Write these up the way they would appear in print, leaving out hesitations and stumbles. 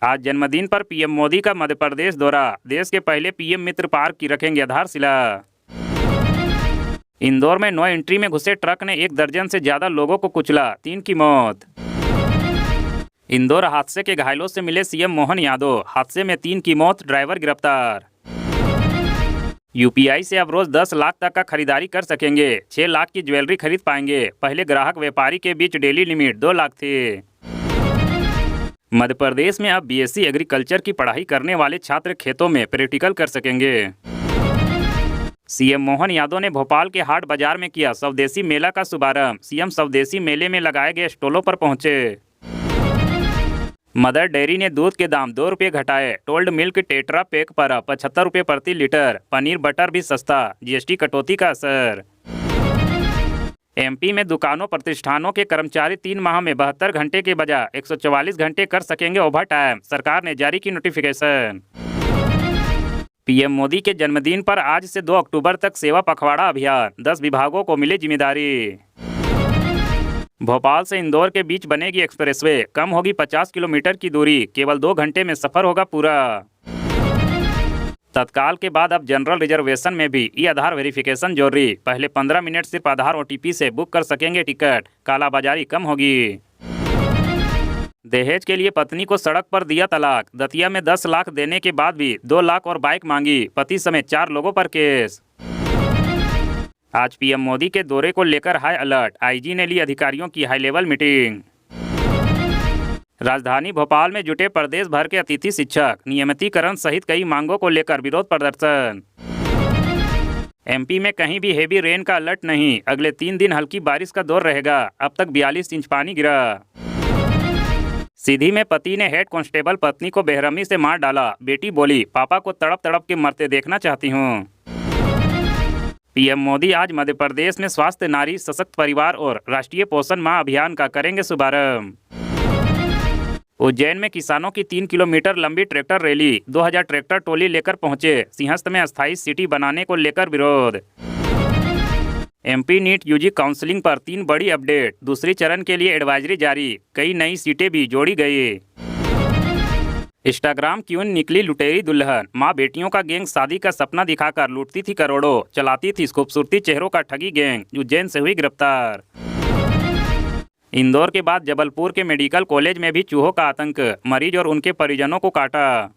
आज जन्मदिन पर पीएम मोदी का मध्य प्रदेश दौरा, देश के पहले पीएम मित्र पार्क की रखेंगे आधारशिला। इंदौर में नो एंट्री में घुसे ट्रक ने 1 दर्जन से ज्यादा लोगों को कुचला, 3 की मौत। इंदौर हादसे के घायलों से मिले सीएम मोहन यादव, हादसे में 3 की मौत, ड्राइवर गिरफ्तार। यूपीआई से अब रोज 10 लाख तक का खरीदारी कर सकेंगे, 6 लाख की ज्वेलरी खरीद पाएंगे। पहले ग्राहक व्यापारी के बीच डेली लिमिट 2 लाख थे। मध्य प्रदेश में अब बीएससी एग्रीकल्चर की पढ़ाई करने वाले छात्र खेतों में प्रैक्टिकल कर सकेंगे। सीएम मोहन यादव ने भोपाल के हाट बाजार में किया स्वदेशी मेला का शुभारंभ। सीएम स्वदेशी मेले में लगाए गए स्टॉलों पर पहुंचे। मदर डेयरी ने दूध के दाम 2 रुपये घटाए, टोल्ड मिल्क टेट्रा पैक पर 75 रुपये प्रति लीटर। पनीर बटर भी सस्ता, जीएसटी कटौती का असर। एमपी में दुकानों प्रतिष्ठानों के कर्मचारी 3 माह में 72 घंटे के बजाय 144 घंटे कर सकेंगे ओवर टाइम, सरकार ने जारी की नोटिफिकेशन। पीएम मोदी के जन्मदिन पर आज से 2 अक्टूबर तक सेवा पखवाड़ा अभियान, 10 विभागों को मिली जिम्मेदारी। भोपाल से इंदौर के बीच बनेगी एक्सप्रेसवे, कम होगी 50 किलोमीटर की दूरी, केवल 2 घंटे में सफर होगा पूरा। तत्काल के बाद अब जनरल रिजर्वेशन में भी ई आधार वेरिफिकेशन जरूरी, पहले 15 मिनट सिर्फ आधार ओटीपी से बुक कर सकेंगे टिकट, कालाबाजारी कम होगी। दहेज के लिए पत्नी को सड़क पर दिया तलाक, दतिया में 10 लाख देने के बाद भी 2 लाख और बाइक मांगी, पति समेत 4 लोगों पर केस। आज पीएम मोदी के दौरे को लेकर हाई अलर्ट, आईजी ने ली अधिकारियों की हाई लेवल मीटिंग। राजधानी भोपाल में जुटे प्रदेश भर के अतिथि शिक्षक, नियमितीकरण सहित कई मांगों को लेकर विरोध प्रदर्शन। एमपी में कहीं भी हेवी रेन का अलर्ट नहीं, अगले 3 दिन हल्की बारिश का दौर रहेगा, अब तक 42 इंच पानी गिरा। सीधी में पति ने हेड कांस्टेबल पत्नी को बेरहमी से मार डाला, बेटी बोली पापा को तड़प तड़प के मरते देखना चाहती हूँ। पीएम मोदी आज मध्य प्रदेश में स्वास्थ्य, नारी सशक्त परिवार और राष्ट्रीय पोषण माह अभियान का करेंगे शुभारंभ। उज्जैन में किसानों की 3 किलोमीटर लंबी ट्रैक्टर रैली, 2000 ट्रैक्टर टोली लेकर पहुंचे, सिंहस्थ में अस्थायी सिटी बनाने को लेकर विरोध। एमपी नीट यूजी काउंसलिंग पर 3 बड़ी अपडेट, दूसरी चरण के लिए एडवाइजरी जारी, कई नई सीटें भी जोड़ी गई। इंस्टाग्राम क्यों निकली लुटेरी दुल्हन, माँ बेटियों का गैंग शादी का सपना दिखाकर लूटती थी करोड़ों, चलाती थी खूबसूरती चेहरों का ठगी गैंग, उज्जैन से हुई गिरफ्तार। इंदौर के बाद जबलपुर के मेडिकल कॉलेज में भी चूहों का आतंक, मरीज और उनके परिजनों को काटा।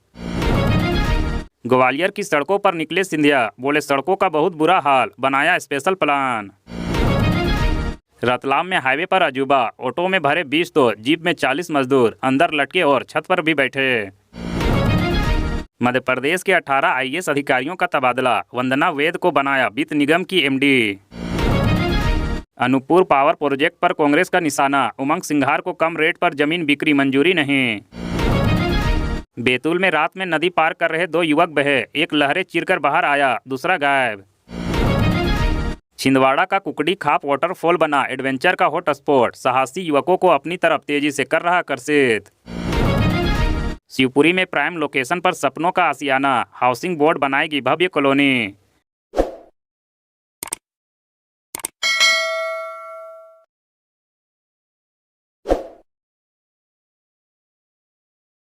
ग्वालियर की सड़कों पर निकले सिंधिया, बोले सड़कों का बहुत बुरा हाल, बनाया स्पेशल प्लान। रतलाम में हाईवे पर अजूबा, ऑटो में भरे 20 तो जीप में 40 मजदूर, अंदर लटके और छत पर भी बैठे। मध्य प्रदेश के 18 आईएएस अधिकारियों का तबादला, वंदना वेद को बनाया वित्त निगम की एमडी। अनूपपुर पावर प्रोजेक्ट पर कांग्रेस का निशाना, उमंग सिंघार को कम रेट पर जमीन बिक्री मंजूरी नहीं। बैतूल में रात में नदी पार कर रहे 2 युवक बहे, एक लहरें चीरकर बाहर आया, दूसरा गायब। छिंदवाड़ा का कुकड़ी खाप वाटरफॉल बना एडवेंचर का हॉट स्पॉट, साहसी युवकों को अपनी तरफ तेजी से कर रहा आकर्षित। शिवपुरी में प्राइम लोकेशन पर सपनों का आशियाना, हाउसिंग बोर्ड बनाएगी भव्य कॉलोनी।